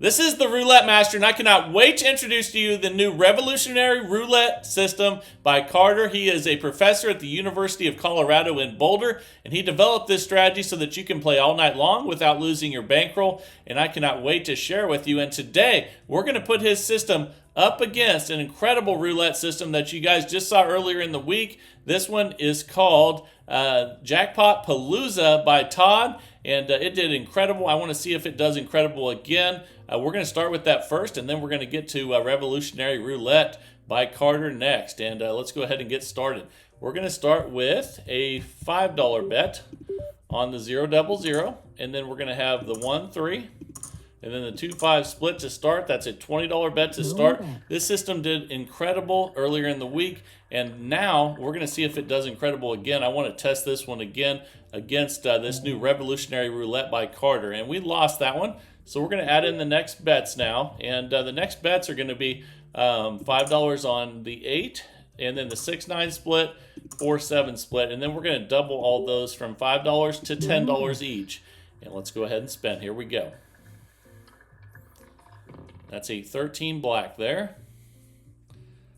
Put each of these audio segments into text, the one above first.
This is the Roulette Master, and I cannot wait to introduce to you the new revolutionary roulette system by Carter. He is a professor at the University of Colorado in Boulder, and he developed this strategy so that you can play all night long without losing your bankroll, and I cannot wait to share with you. And today, we're going to put his system up against an incredible roulette system that you guys just saw earlier in the week. This one is called Jackpot Palooza by Todd, and it did incredible. I want to see if it does incredible again. We're going to start with that first, and then we're going to get to Revolutionary Roulette by Carter next. And let's go ahead and get started. We're going to start with a $5 bet on the 0-0-0, and then we're going to have the 1-3. And then the 2-5 split to start. That's a $20 bet to start. This system did incredible earlier in the week. And now we're going to see if it does incredible again. I want to test this one again against this new Revolutionary Roulette by Carter. And we lost that one. So we're going to add in the next bets now. And the next bets are going to be $5 on the 8. And then the 6-9 split, 4-7 split. And then we're going to double all those from $5 to $10 each. And let's go ahead and spend. Here we go. That's a 13 black there.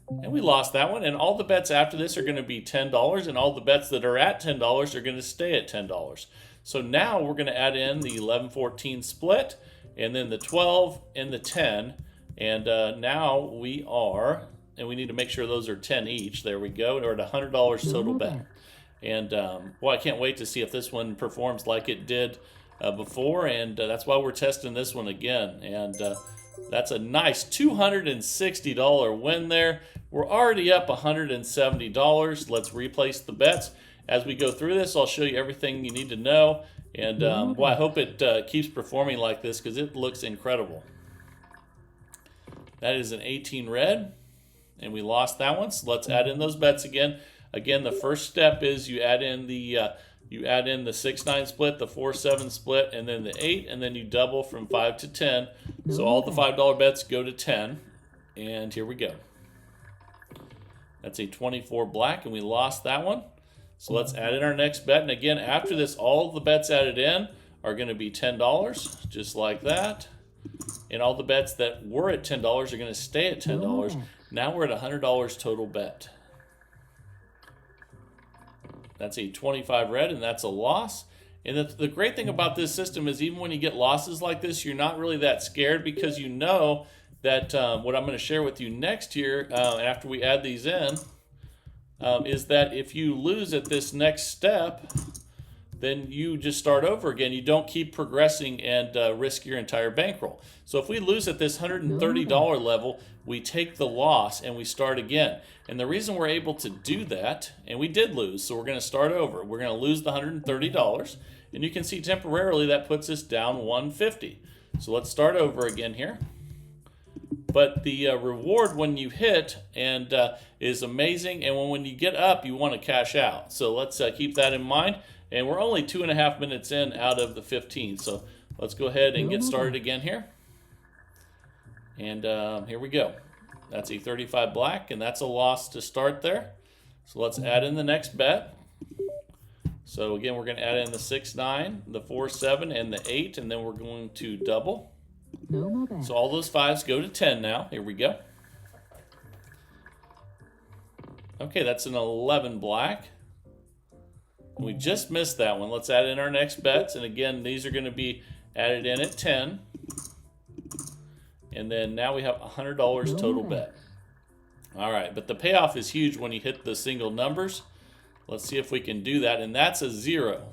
And we lost that one. And all the bets after this are going to be $10. And all the bets that are at $10 are going to stay at $10. So now we're going to add in the 11-14 split. And then the 12 and the 10. And now we are, and we need to make sure those are 10 each. There we go. We're at $100 total bet. And, well, I can't wait to see if this one performs like it did before. And that's why we're testing this one again. And that's a nice $260 win there. We're already up $170. Let's replace the bets. As we go through this, I'll show you everything you need to know. And well, I hope it keeps performing like this because it looks incredible. That is an 18 red, and we lost that one. So let's add in those bets again. Again, the first step is you add in the 6-9 split, the 4-7 split, and then the 8, and then you double from 5 to 10. So all the $5 bets go to 10. And here we go. That's a 24 black, and we lost that one. So let's add in our next bet. And again, after this, all the bets added in are going to be $10, just like that. And all the bets that were at $10 are going to stay at $10. Now we're at $100 total bet. That's a 25 red, and that's a loss. And the great thing about this system is even when you get losses like this, you're not really that scared because you know that what I'm going to share with you next here after we add these in is that if you lose at this next step, then you just start over again. You don't keep progressing and risk your entire bankroll. So if we lose at this $130 level, we take the loss and we start again. And the reason we're able to do that, and we did lose, so we're going to start over. We're going to lose the $130, and you can see temporarily that puts us down $150. So let's start over again here. But the reward when you hit and is amazing, and when you get up, you want to cash out. So let's keep that in mind. And we're only 2.5 minutes in out of the 15. So let's go ahead and get started again here. And here we go. That's a 35 black, and that's a loss to start there. So let's add in the next bet. So again, we're going to add in the 6-9, the 4-7, and the 8, and then we're going to double. So all those 5s go to 10 now. Here we go. Okay, that's an 11 black. We just missed that one. Let's add in our next bets. And again, these are going to be added in at 10. And then now we have $100 total bet. All right, but the payoff is huge when you hit the single numbers. Let's see if we can do that. And that's a 0.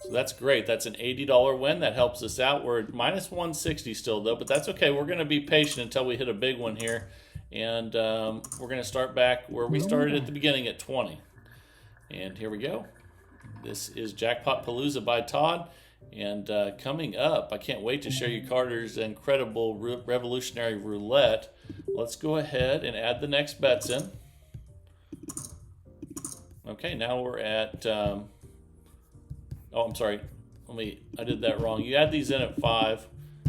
So that's great. That's an $80 win. That helps us out. We're at minus 160 still, though, but that's okay. We're going to be patient until we hit a big one here. And we're going to start back where we started at the beginning at 20. And here we go. This is Jackpot Palooza by Todd. And coming up, I can't wait to show you Carter's incredible revolutionary roulette. Let's go ahead and add the next bets in. Okay, now we're at, oh, I'm sorry. I did that wrong. You add these in at 5.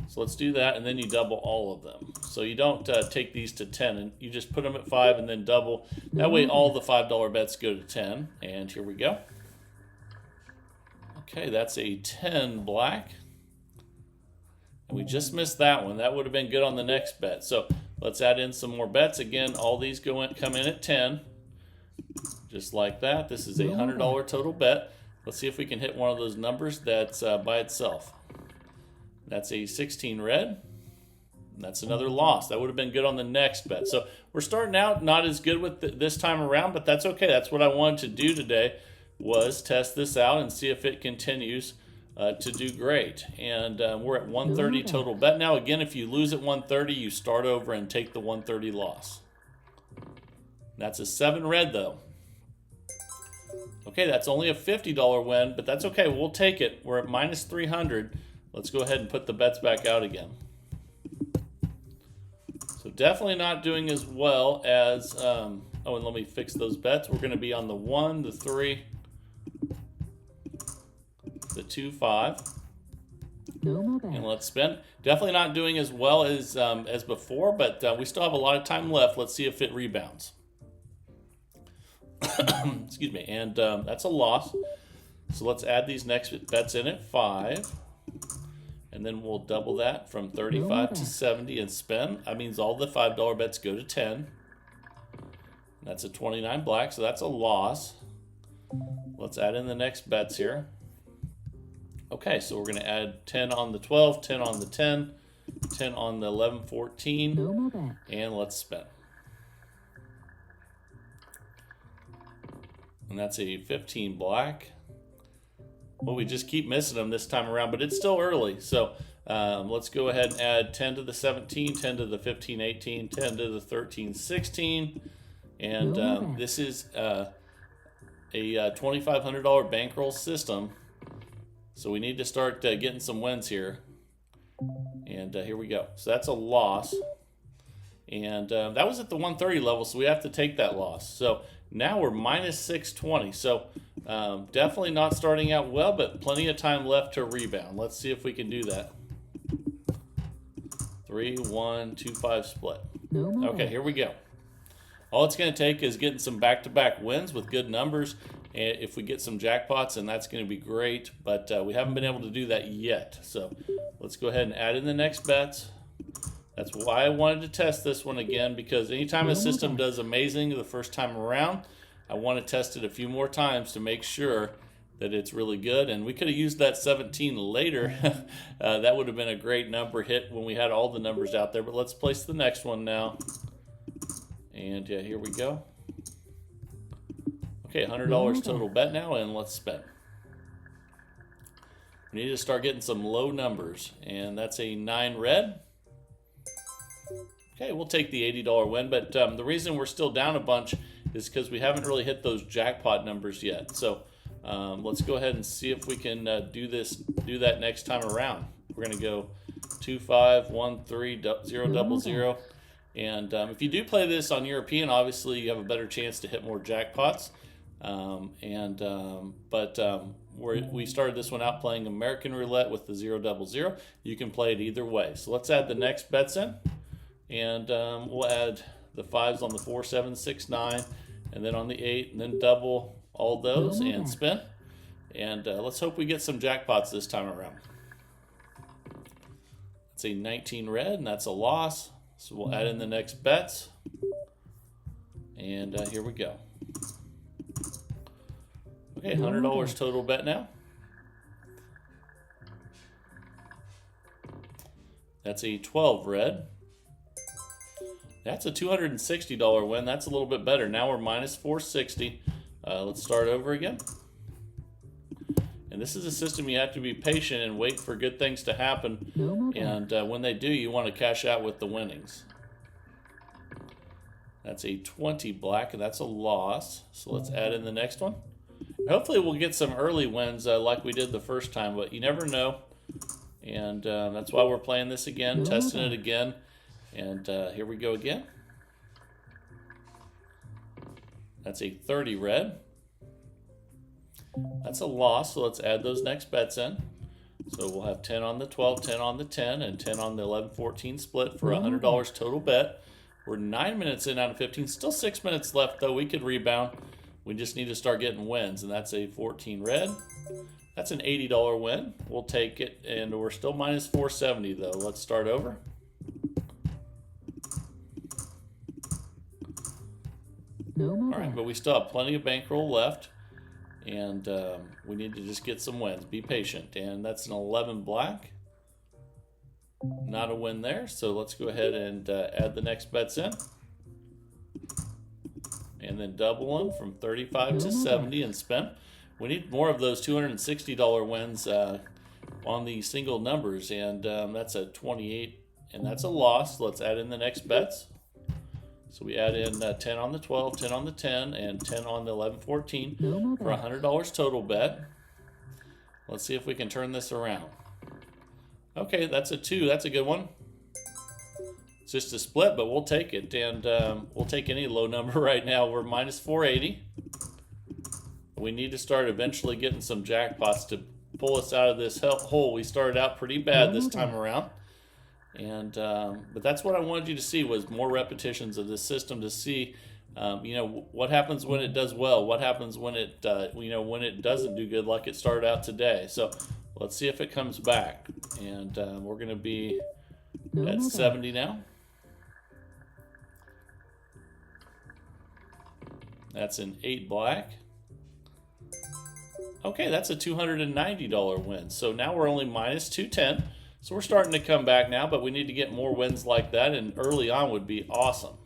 So let's do that, and then you double all of them. So you don't take these to 10, and you just put them at 5 and then double. That way all the $5 bets go to 10. And here we go. Okay, that's a 10 black. And we just missed that one. That would have been good on the next bet. So let's add in some more bets. Again, all these come in at 10. Just like that. This is a $100 total bet. Let's see if we can hit one of those numbers that's by itself. That's a 16 red. That's another loss. That would have been good on the next bet. So we're starting out not as good with this time around, but that's okay. That's what I wanted to do today, was test this out and see if it continues to do great. And we're at 130 total bet now. Again, if you lose at 130, you start over and take the 130 loss. That's a 7 red though. Okay, that's only a $50 win, but that's okay. We'll take it. We're at minus 300. Let's go ahead and put the bets back out again. So definitely not doing as well as, oh, and let me fix those bets. We're going to be on the 1, the 3, the 2, 5. And let's spin. Definitely not doing as well as before, but we still have a lot of time left. Let's see if it rebounds. Excuse me. And that's a loss. So let's add these next bets in at 5. And then we'll double that from 35 to 70 and spin. That means all the $5 bets go to 10. That's a 29 black, so that's a loss. Let's add in the next bets here. Okay, so we're going to add 10 on the 12, 10 on the 10, 10 on the 11, 14, and let's spin. And that's a 15 black. Well, we just keep missing them this time around, but it's still early. So let's go ahead and add 10 to the 17, 10 to the 15, 18, 10 to the 13, 16. And this is a $2,500 bankroll system. So we need to start getting some wins here. And here we go. So that's a loss. And that was at the 130 level, so we have to take that loss. So now we're minus 620. So definitely not starting out well, but plenty of time left to rebound. Let's see if we can do that. 3, 1, 2, 5 split. Okay, here we go. All it's going to take is getting some back-to-back wins with good numbers. And if we get some jackpots, and that's going to be great. But we haven't been able to do that yet. So let's go ahead and add in the next bets. That's why I wanted to test this one again, because anytime a system does amazing the first time around, I want to test it a few more times to make sure that it's really good. And we could have used that 17 later. That would have been a great number hit when we had all the numbers out there. But let's place the next one now. And yeah, here we go. Okay, $100 total bet now, and let's spin. We need to start getting some low numbers, and that's a 9 red. Okay, we'll take the $80 win, but the reason we're still down a bunch is because we haven't really hit those jackpot numbers yet. So let's go ahead and see if we can do that next time around. We're going to go 2, 5, 1, 3, 0, 0. And if you do play this on European, obviously you have a better chance to hit more jackpots. We started this one out playing American Roulette with the 0, 0. You can play it either way. So let's add the next bets in. And we'll add the 5s on the 4, 7, 6, 9, and then on the 8, and then double all those and spin. And let's hope we get some jackpots this time around. It's a 19 red, and that's a loss. So we'll add in the next bets. And here we go. Okay, $100 total bet now. That's a 12 red. That's a $260 win. That's a little bit better. Now we're minus 460. Let's start over again. And this is a system you have to be patient and wait for good things to happen. And when they do, you want to cash out with the winnings. That's a 20 black, and that's a loss. So let's add in the next one. Hopefully we'll get some early wins like we did the first time, but you never know. And that's why we're playing this again, testing it again. And here we go again. That's a 30 red. That's a loss, so let's add those next bets in. So we'll have 10 on the 12, 10 on the 10, and 10 on the 11, 14 split for $100 total bet. We're 9 minutes in out of 15. Still 6 minutes left, though. We could rebound. We just need to start getting wins, and that's a 14 red. That's an $80 win. We'll take it, and we're still minus 470 though. Let's start over. No more. All right, but we still have plenty of bankroll left, and we need to just get some wins. Be patient, and that's an 11 black. Not a win there, so let's go ahead and add the next bets in. And then double them from 35 to 70 and spin. We need more of those $260 wins on the single numbers, and that's a 28, and that's a loss. Let's add in the next bets. So we add in 10 on the 12, 10 on the 10, and 10 on the 11, 14 for $100 total bet. Let's see if we can turn this around. Okay, that's a 2. That's a good one. It's just a split, but we'll take it, and we'll take any low number right now. We're minus 480. We need to start eventually getting some jackpots to pull us out of this hole. We started out pretty bad this time around, and but that's what I wanted you to see, was more repetitions of this system to see, you know, what happens when it does well, what happens when it, you know, when it doesn't do good like it started out today. So let's see if it comes back, and we're going to be at 70 now. That's an 8 black. Okay, that's a $290 win. So now we're only minus 210. So we're starting to come back now, but we need to get more wins like that, and early on would be awesome.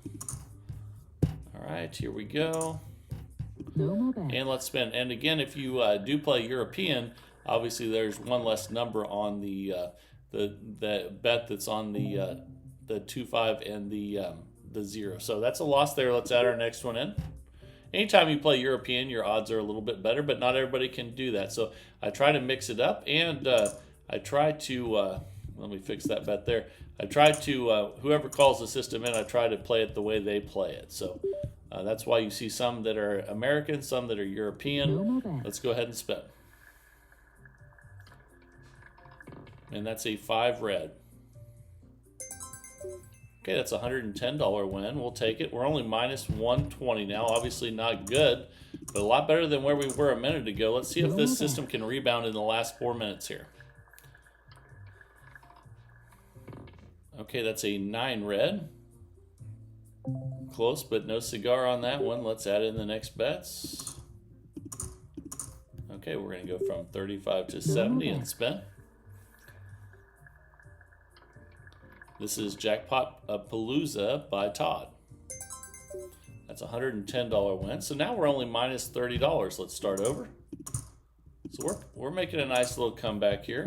All right, here we go. And let's spin. And again, if you do play European, obviously there's one less number on the bet that's on the 2-5 and the 0. So that's a loss there. Let's add our next one in. Anytime you play European, your odds are a little bit better, but not everybody can do that. So I try to mix it up, and I try to, let me fix that bet there. I try to, whoever calls the system in, I try to play it the way they play it. So that's why you see some that are American, some that are European. Let's go ahead and spin. And that's a 5 red. Okay, that's a $110 win. We'll take it. We're only minus 120 now. Obviously not good, but a lot better than where we were a minute ago. Let's see if this system can rebound in the last 4 minutes here. Okay, that's a 9 red. Close, but no cigar on that one. Let's add in the next bets. Okay, we're going to go from 35 to 70 and spin. This is Jackpot Palooza by Todd. That's a $110 win. So now we're only minus $30. Let's start over. So we're making a nice little comeback here.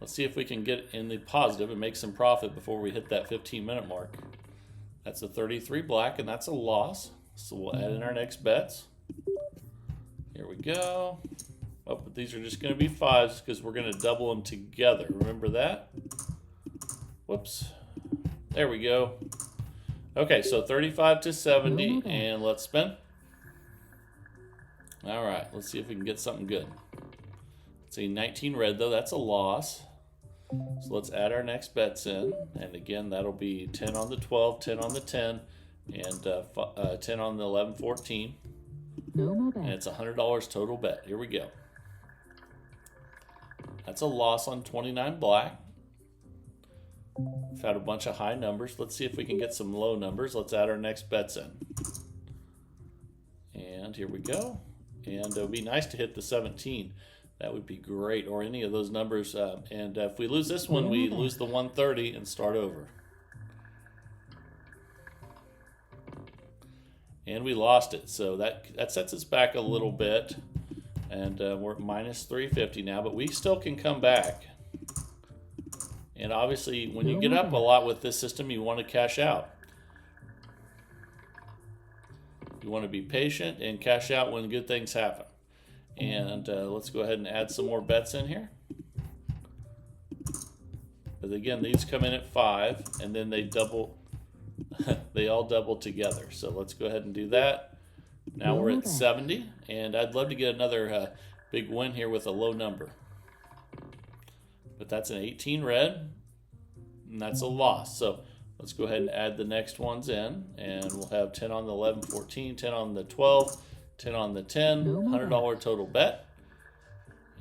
Let's see if we can get in the positive and make some profit before we hit that 15-minute mark. That's a 33 black, and that's a loss. So we'll add in our next bets. Here we go. Oh, but these are just going to be 5s because we're going to double them together. Remember that? Whoops. There we go. Okay, so 35 to 70, and let's spin. All right, let's see if we can get something good. It's a 19 red, though. That's a loss. So let's add our next bets in. And again, that'll be 10 on the 12, 10 on the 10, and 10 on the 11, 14. And it's $100 total bet. Here we go. That's a loss on 29 black. We've had a bunch of high numbers. Let's see if we can get some low numbers. Let's add our next bets in. And here we go. And it would be nice to hit the 17. That would be great, or any of those numbers. And if we lose this one, we lose the 130 and start over. And we lost it. So that sets us back a little bit. And we're at minus 350 now, but we still can come back. And obviously, when you get up a lot with this system, you want to cash out. You want to be patient and cash out when good things happen. And let's go ahead and add some more bets in here. But again, these come in at 5, and then they double. They all double together. So let's go ahead and do that. Now we're at 70, and I'd love to get another big win here with a low number. But that's an 18 red, and that's a loss. So let's go ahead and add the next ones in, and we'll have 10 on the 11, 14, 10 on the 12, 10 on the 10, $100 total bet.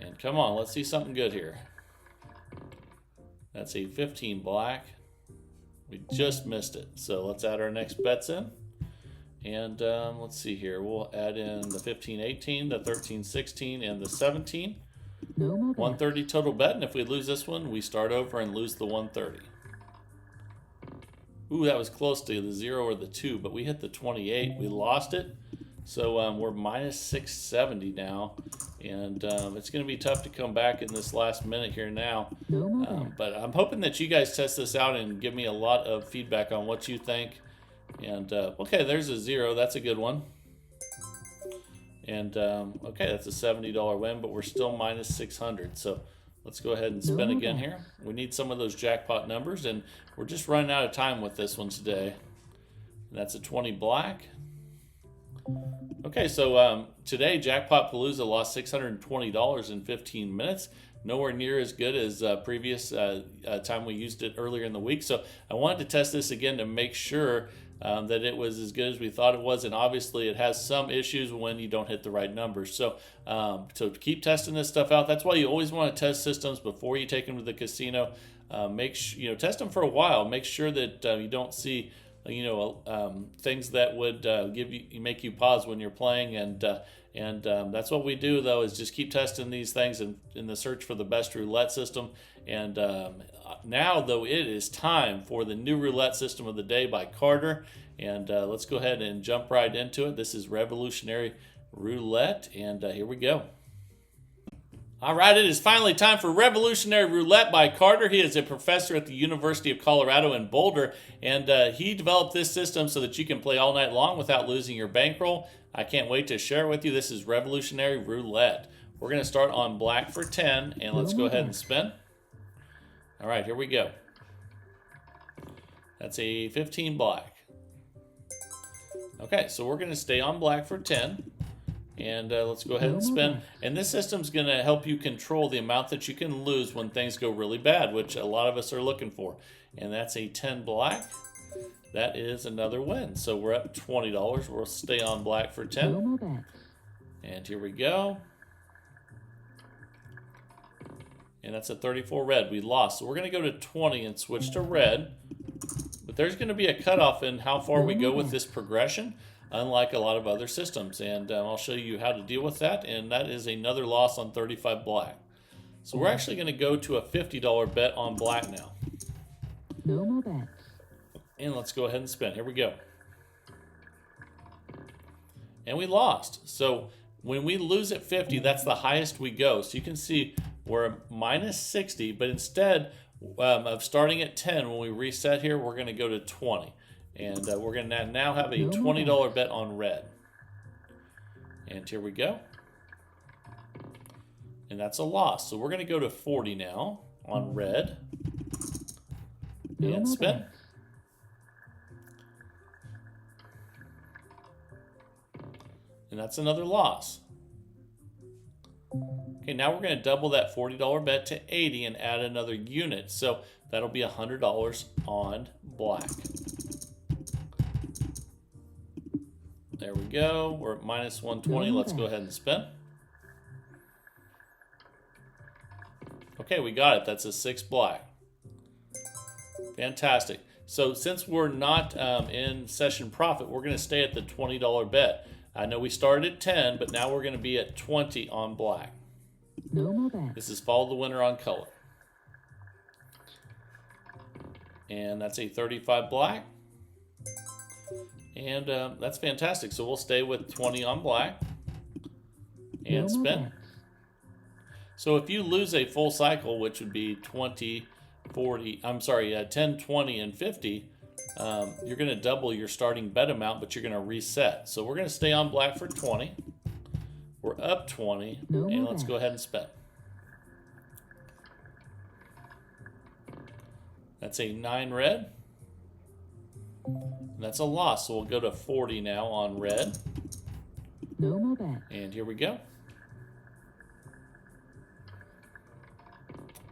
And come on, let's see something good here. That's a 15 black. We just missed it. So let's add our next bets in. And let's see here. We'll add in the 15-18, the 13-16, and the 17. No more bets. 130 total bet. And if we lose this one, we start over and lose the 130. Ooh, that was close to the 0 or the 2, but we hit the 28. We lost it. So we're minus 670 now. And it's going to be tough to come back in this last minute here now. No more bets. But I'm hoping that you guys test this out and give me a lot of feedback on what you think. And okay, there's a 0. That's a good one. And okay, that's a $70 win, but we're still minus 600. So let's go ahead and spin again here. We need some of those jackpot numbers, and we're just running out of time with this one today. And that's a 20 black. Okay, so today Jackpot Palooza lost $620 in 15 minutes. Nowhere near as good as previous time we used it earlier in the week. So I wanted to test this again to make sure that it was as good as we thought it was. And obviously it has some issues when you don't hit the right numbers. So so keep testing this stuff out. That's why you always want to test systems before you take them to the casino. Test them for a while. Make sure that you don't see things that would make you pause when you're playing, and that's what we do, though, is just keep testing these things in the search for the best roulette system. And now, though, it is time for the new roulette system of the day by Carter, and let's go ahead and jump right into it. This is Revolutionary Roulette, and here we go. All right, it is finally time for Revolutionary Roulette by Carter. He is a professor at the University of Colorado in Boulder, and he developed this system so that you can play all night long without losing your bankroll. I can't wait to share it with you. This is Revolutionary Roulette. We're going to start on black for 10, and let's go ahead and spin. All right, here we go. That's a 15 black. Okay, so we're going to stay on black for 10. And let's go ahead and spin. And this system's going to help you control the amount that you can lose when things go really bad, which a lot of us are looking for. And that's a 10 black. That is another win. So we're up $20. We'll stay on black for 10. No more bets. And here we go. And that's a 34 red. We lost. So we're going to go to 20 and switch to red. But there's going to be a cutoff in how far we go with this progression, unlike a lot of other systems. And I'll show you how to deal with that. And that is another loss on 35 black. So we're actually going to go to a $50 bet on black now. No more bets. And let's go ahead and spin. Here we go. And we lost. So when we lose at 50, that's the highest we go. So you can see we're minus 60, but instead of starting at 10, when we reset here, we're going to go to 20. And we're going to now have a $20 bet on red. And here we go. And that's a loss. So we're going to go to 40 now on red. And spin. And that's another loss. Okay, now we're going to double that $40 bet to 80 and add another unit. So that'll be $100 on black. There we go. We're at minus 120. Let's go ahead and spin. Okay, we got it. That's a 6 black. Fantastic. So since we're not in session profit, we're going to stay at the $20 bet. I know we started at 10, but now we're going to be at 20 on black. No more bets. This is follow the winner on color. And that's a 35 black. And that's fantastic. So we'll stay with 20 on black and spin. So if you lose a full cycle, which would be 20, 40, 10, 20, and 50, you're going to double your starting bet amount, but you're going to reset. So we're going to stay on black for 20. We're up 20, and let's go ahead and spin. That's a 9 red. And that's a loss, so we'll go to 40 now on red. No more bets. And here we go.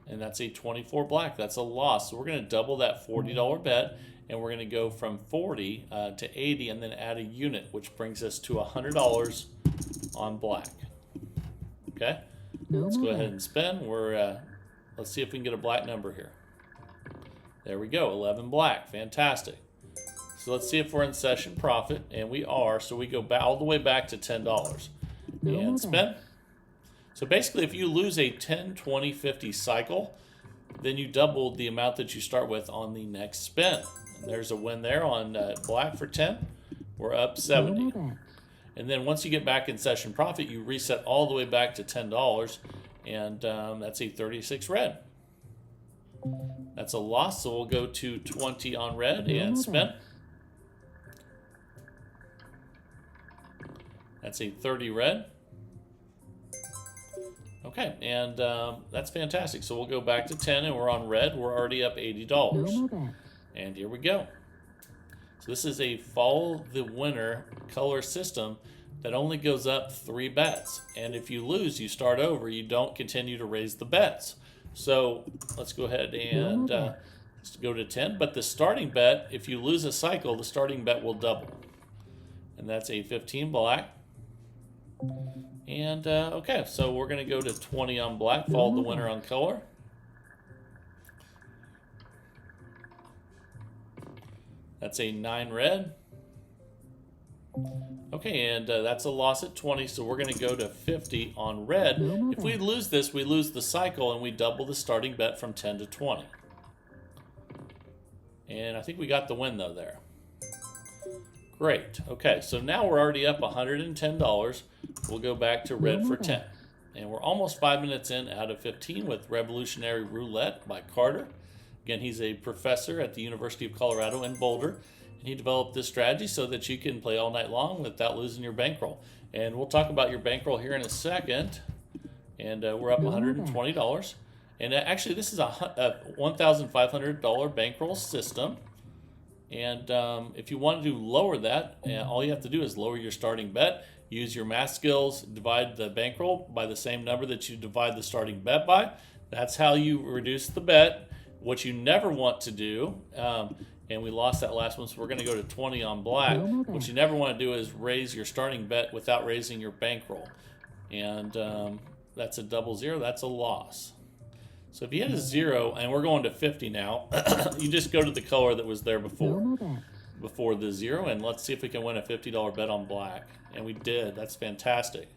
And that's a 24 black. That's a loss. So we're going to double that $40 bet, and we're going to go from 40 to 80 and then add a unit, which brings us to $100 on black. Okay? No Let's more go ahead bets. and spin. Let's see if we can get a black number here. There we go, 11 black. Fantastic. So let's see if we're in session profit, and we are. So we go all the way back to $10 No more and spin. bets. So basically, if you lose a 10, 20, 50 cycle, then you double the amount that you start with on the next spin. And there's a win there on black for 10. We're up No 70. more bets. And then once you get back in session profit, you reset all the way back to $10, and that's a 36 red. That's a loss, so we'll go to 20 on red No and more spin. bets. That's a 30 red. Okay, and that's fantastic. So we'll go back to 10, and we're on red. We're already up $80. No more bets. And here we go. So this is a follow the winner color system that only goes up 3 bets. And if you lose, you start over. You don't continue to raise the bets. So let's go ahead and let's go to 10. But the starting bet, if you lose a cycle, the starting bet will double. And that's a 15 black. And okay, so we're going to go to 20 on black, follow the winner on color. That's a 9 red. Okay, and that's a loss at 20, so we're going to go to 50 on red. If we lose this, we lose the cycle, and we double the starting bet from 10 to 20. And I think we got the win, though, there. Great. Okay, so now we're already up $110. We'll go back to red for 10. And we're almost 5 minutes in out of 15 with Revolutionary Roulette by Carter. Again, he's a professor at the University of Colorado in Boulder. And he developed this strategy so that you can play all night long without losing your bankroll. And we'll talk about your bankroll here in a second. And we're up $120. And actually, this is a $1,500 bankroll system. And if you want to lower that, all you have to do is lower your starting bet. Use your math skills, divide the bankroll by the same number that you divide the starting bet by. That's how you reduce the bet. What you never want to do, and we lost that last one, so we're going to go to 20 on black. What you never want to do is raise your starting bet without raising your bankroll. And that's a double zero. That's a loss. So if you hit a 0, and we're going to 50 now, you just go to the color that was there before the 0, and let's see if we can win a $50 bet on black. And we did. That's fantastic.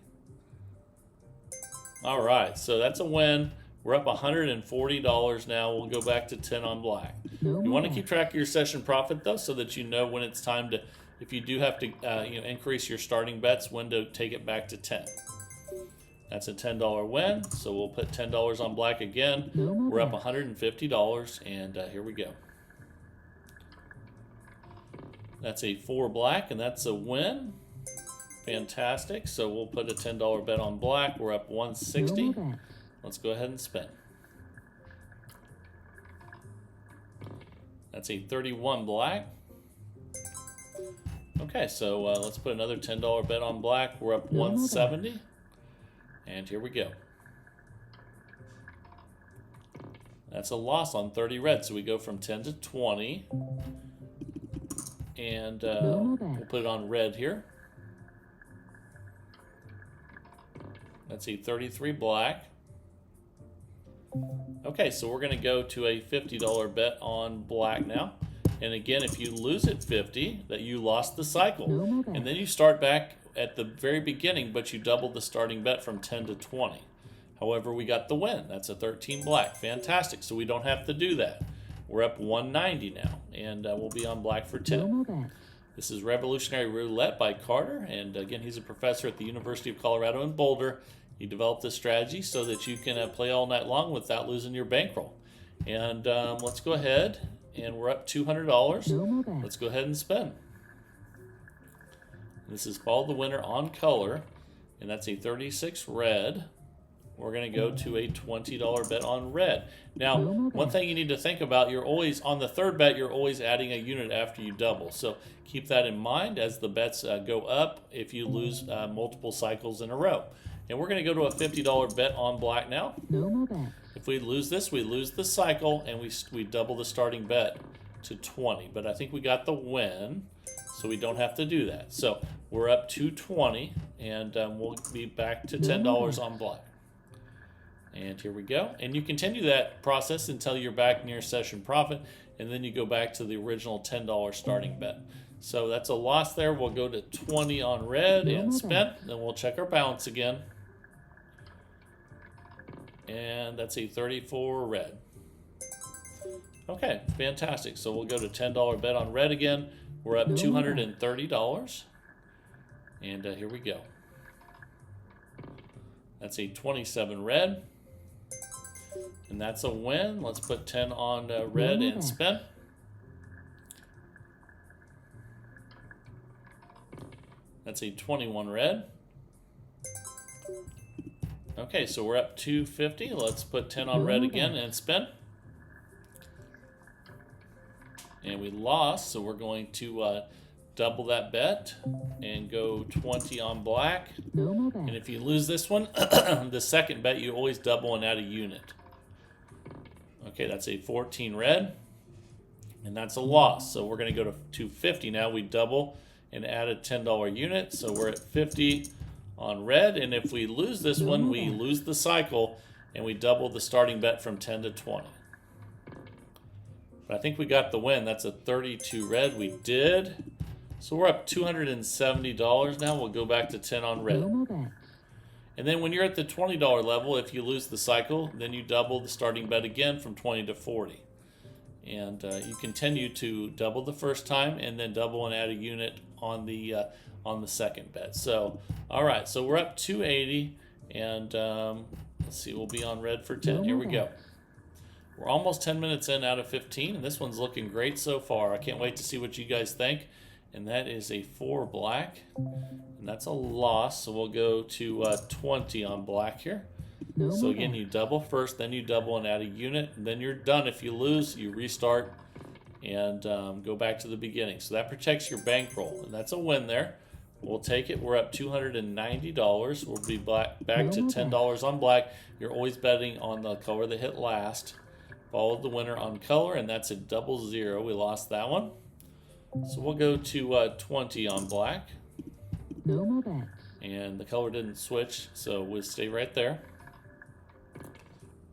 All right, so that's a win. We're up $140 now. We'll go back to 10 on black. You want to keep track of your session profit, though, so that you know when it's time to, if you do have to increase your starting bets, when to take it back to 10. That's a $10 win, so we'll put $10 on black again. We're up $150, and here we go. That's a 4 black, and that's a win. Fantastic. So we'll put a $10 bet on black. We're up $160. Let's go ahead and spin. That's a 31 black. Okay, so let's put another $10 bet on black. We're up $170. And here we go. That's a loss on 30 red. So we go from 10 to 20. And we'll put it on red here. That's a 33 black. Okay, so we're going to go to a $50 bet on black now. And again, if you lose at 50, that you lost the cycle. And then you start back at the very beginning, but you double the starting bet from 10 to 20. However, we got the win. That's a 13 black. Fantastic. So we don't have to do that. We're up 190 now, and we'll be on black for 10. This is Revolutionary Roulette by Carter, and again, he's a professor at the University of Colorado in Boulder. He developed this strategy so that you can play all night long without losing your bankroll. And let's go ahead, and we're up $200. Let's go ahead and spin. This is Follow the Winner on color, and that's a 36 red. We're going to go to a $20 bet on red. Now, one thing you need to think about, you're always, on the third bet, you're always adding a unit after you double. So keep that in mind as the bets go up if you lose multiple cycles in a row. And we're going to go to a $50 bet on black now. If we lose this, we lose the cycle, and we double the starting bet to 20. But I think we got the win, so we don't have to do that. So we're up to 20, and we'll be back to $10 on black. And here we go. And you continue that process until you're back near session profit, and then you go back to the original $10 starting bet. So that's a loss there. We'll go to 20 on red and spin. Then we'll check our balance again. And that's a 34 red. Okay, fantastic. So we'll go to $10 bet on red again. We're up $230. And here we go. That's a 27 red. And that's a win. Let's put 10 on red and spin. That's a 21 red. Okay, so we're up 250. Let's put 10 on red again and spin. And we lost, so we're going to double that bet and go 20 on black. And if you lose this one, the second bet, you always double and add a unit. Okay, that's a 14 red, and that's a loss. So we're going to go to 250 now. We double and add a $10 unit, so we're at 50 on red. And if we lose this one, we lose the cycle, and we double the starting bet from 10 to 20. But I think we got the win. That's a 32 red. We did. So we're up $270 now. We'll go back to 10 on red. And then when you're at the $20 level, if you lose the cycle, then you double the starting bet again from 20 to 40. And you continue to double the first time and then double and add a unit on the second bet. So, all right, so we're up 280, and let's see, we'll be on red for 10. Here we go. We're almost 10 minutes in out of 15, and this one's looking great so far. I can't wait to see what you guys think. And that is a 4 black, and that's a loss. So we'll go to 20 on black here. So again, you double first, then you double and add a unit, and then you're done. If you lose, you restart and go back to the beginning. So that protects your bankroll, and that's a win there. We'll take it. We're up $290. We'll be back to $10 on black. You're always betting on the color that hit last. Followed the winner on color, and that's a 00. We lost that one. So we'll go to 20 on black. And the color didn't switch, so we'll stay right there.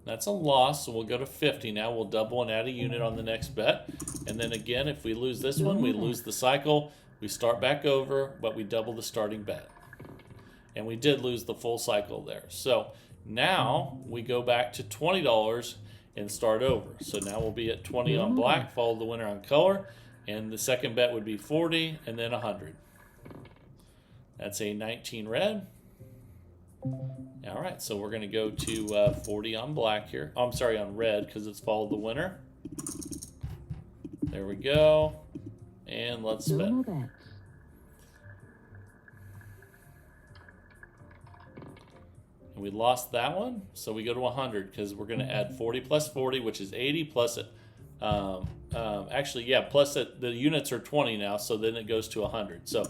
That's a loss, so we'll go to 50 now. We'll double and add a unit on the next bet. And then again, if we lose this one, we lose the cycle. We start back over, but we double the starting bet. And we did lose the full cycle there. So now we go back to $20 and start over. So now we'll be at 20 on black, follow the winner on color. And the second bet would be 40 and then 100. That's a 19 red. All right, so we're going to go to 40 on black here. Oh, I'm sorry, on red, because it's followed the winner. There we go. And let's spin. And we lost that one, so we go to 100 because we're going to add 40 plus 40, which is 80 plus it. Actually, yeah, plus it, the units are 20 now, so then it goes to 100. So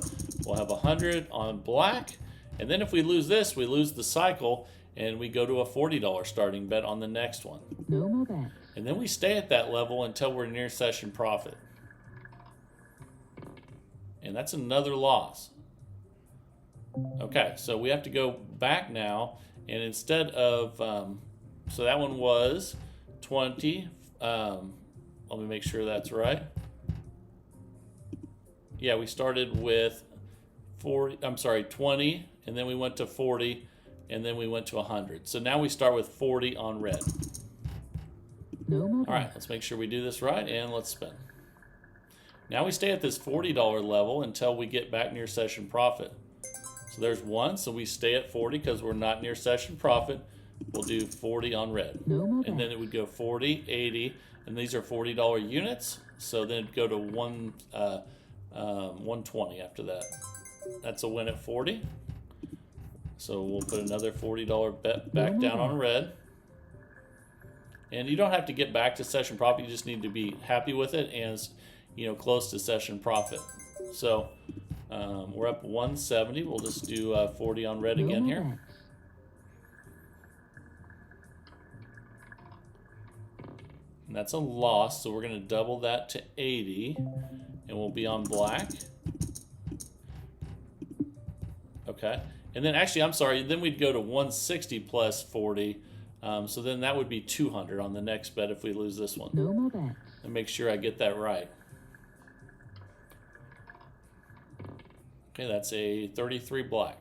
we'll have 100 on black, and then if we lose this, we lose the cycle, and we go to a $40 starting bet on the next one. And then we stay at that level until we're near session profit. And that's another loss. Okay, so we have to go back now, and instead of, so that one was 20, let me make sure that's right. Yeah, we started with 20, and then we went to 40, and then we went to 100. So now we start with 40 on red. All right, let's make sure we do this right, and let's spin. Now we stay at this $40 level until we get back near session profit. So there's one, so we stay at 40 because we're not near session profit. We'll do 40 on red. And then it would go 40, 80, and these are $40 units. So then it'd go to 120 after that. That's a win at 40. So we'll put another $40 bet back down on red. And you don't have to get back to session profit. You just need to be happy with it and, you know, close to session profit. So we're up 170. We'll just do 40 on red again here. And that's a loss, so we're going to double that to 80, and we'll be on black. Okay. And then actually, I'm sorry, then we'd go to 160 plus 40 So then that would be 200 on the next bet if we lose this one. No more bets. And make sure I get that right. Okay, that's a 33 black.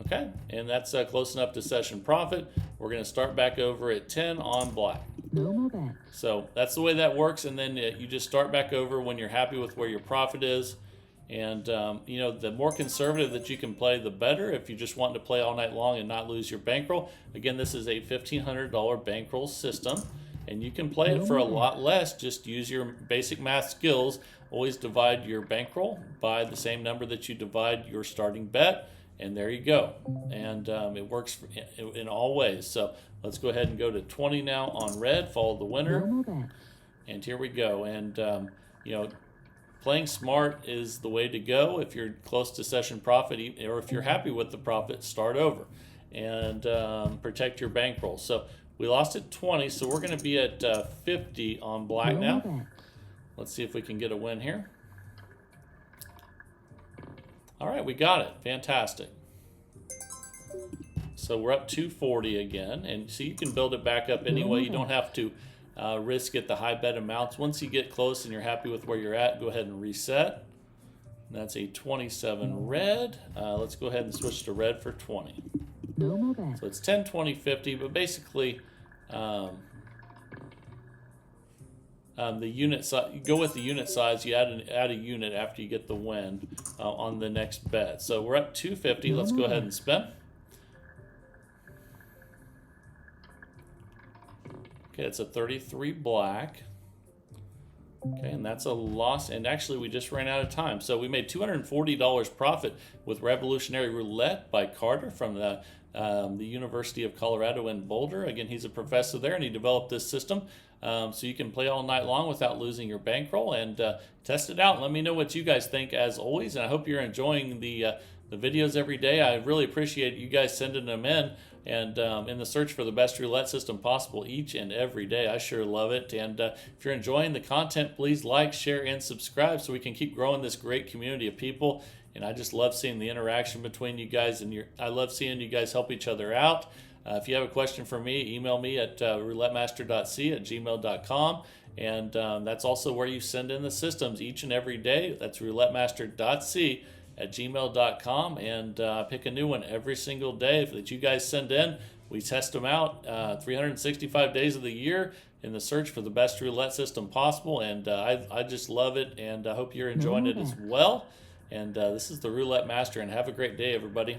Okay, and that's close enough to session profit. We're going to start back over at 10 on black. No more bets. So that's the way that works, and then you just start back over when you're happy with where your profit is. And you know, the more conservative that you can play, the better. If you just want to play all night long and not lose your bankroll, again, this is a $1,500 bankroll system, and you can play it for a lot less. Just use your basic math skills. Always divide your bankroll by the same number that you divide your starting bet, and there you go. And it works in all ways. So let's go ahead and go to 20 now on red. Follow the winner. No more bets. And here we go. And you know, playing smart is the way to go. If you're close to session profit, or if you're happy with the profit, start over and protect your bankroll. So we lost at 20, so we're going to be at 50 on black No now. more bets. Let's see if we can get a win here. All right, we got it. Fantastic. So we're up 240 again, and so you can build it back up anyway. You don't have to risk at the high bet amounts. Once you get close and you're happy with where you're at, go ahead and reset. And that's a 27 red. Let's go ahead and switch to red for 20. No more bets. So it's 10, 20, 50, but basically the unit size, you go with the unit size, you add a unit after you get the win on the next bet. So we're up 250. Let's go ahead and spin. Okay, it's a 33 black. Okay, and that's a loss. And actually, we just ran out of time. So we made $240 profit with Revolutionary Roulette by Carter from the University of Colorado in Boulder. Again, he's a professor there, and he developed this system so you can play all night long without losing your bankroll. And test it out. Let me know what you guys think, as always. And I hope you're enjoying the videos every day. I really appreciate you guys sending them in. And in the search for the best roulette system possible each and every day. I sure love it. And if you're enjoying the content, please like, share, and subscribe so we can keep growing this great community of people. And I just love seeing the interaction between you guys, and I love seeing you guys help each other out. If you have a question for me, email me at roulettemaster.c@gmail.com. And that's also where you send in the systems each and every day. That's roulettemaster.c@gmail.com, and pick a new one every single day that you guys send in. We test them out 365 days of the year in the search for the best roulette system possible, and I just love it, and I hope you're enjoying it as well. And this is the Roulette Master, and have a great day, everybody.